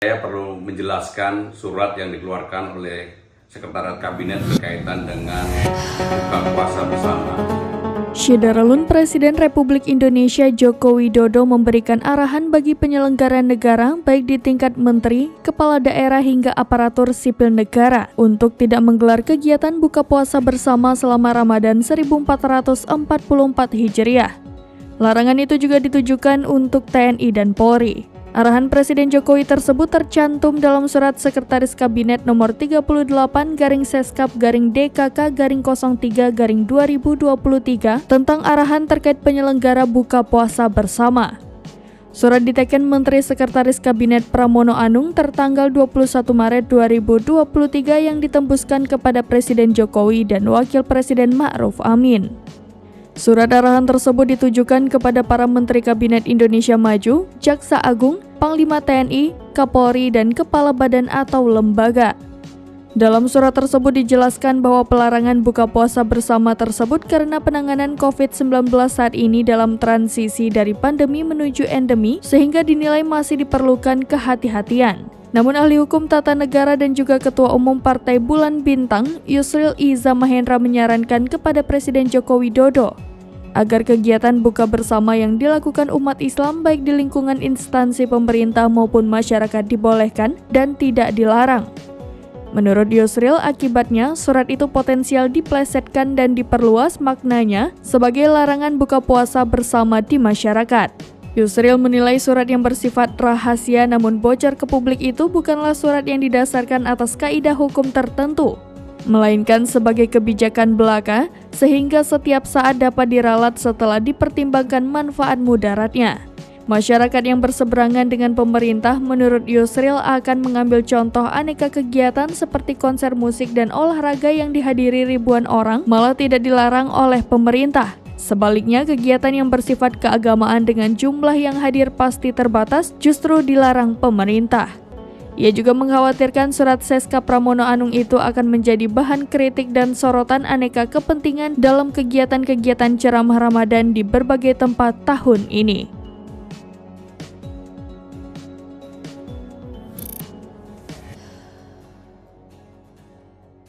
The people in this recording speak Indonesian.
Saya perlu menjelaskan surat yang dikeluarkan oleh Sekretariat Kabinet berkaitan dengan buka puasa bersama. Syederalun Presiden Republik Indonesia Joko Widodo memberikan arahan bagi penyelenggara negara baik di tingkat menteri, kepala daerah hingga aparatur sipil negara untuk tidak menggelar kegiatan buka puasa bersama selama Ramadan 1444 Hijriah. Larangan itu juga ditujukan untuk TNI dan Polri. Arahan Presiden Jokowi tersebut tercantum dalam surat Sekretaris Kabinet nomor 38-Seskap-DKK-03-2023 tentang arahan terkait penyelenggara buka puasa bersama. Surat diteken Menteri Sekretaris Kabinet Pramono Anung tertanggal 21 Maret 2023 yang ditembuskan kepada Presiden Jokowi dan Wakil Presiden Ma'ruf Amin. Surat arahan tersebut ditujukan kepada para Menteri Kabinet Indonesia Maju, Jaksa Agung, Panglima TNI, Kapolri, dan Kepala Badan atau lembaga. Dalam surat tersebut dijelaskan bahwa pelarangan buka puasa bersama tersebut karena penanganan COVID-19 saat ini dalam transisi dari pandemi menuju endemi sehingga dinilai masih diperlukan kehati-hatian. Namun ahli hukum tata negara dan juga Ketua Umum Partai Bulan Bintang, Yusril Iza Mahendra menyarankan kepada Presiden Joko Widodo agar kegiatan buka bersama yang dilakukan umat Islam baik di lingkungan instansi pemerintah maupun masyarakat dibolehkan dan tidak dilarang. Menurut Yusril, akibatnya surat itu potensial diplesetkan dan diperluas maknanya sebagai larangan buka puasa bersama di masyarakat. Yusril menilai surat yang bersifat rahasia namun bocor ke publik itu bukanlah surat yang didasarkan atas kaidah hukum tertentu, melainkan sebagai kebijakan belaka sehingga setiap saat dapat diralat setelah dipertimbangkan manfaat mudaratnya. Masyarakat yang berseberangan dengan pemerintah menurut Yusril akan mengambil contoh aneka kegiatan seperti konser musik dan olahraga yang dihadiri ribuan orang malah tidak dilarang oleh pemerintah. Sebaliknya, kegiatan yang bersifat keagamaan dengan jumlah yang hadir pasti terbatas justru dilarang pemerintah. Ia juga mengkhawatirkan surat Seskap Pramono Anung itu akan menjadi bahan kritik dan sorotan aneka kepentingan dalam kegiatan-kegiatan ceramah Ramadan di berbagai tempat tahun ini.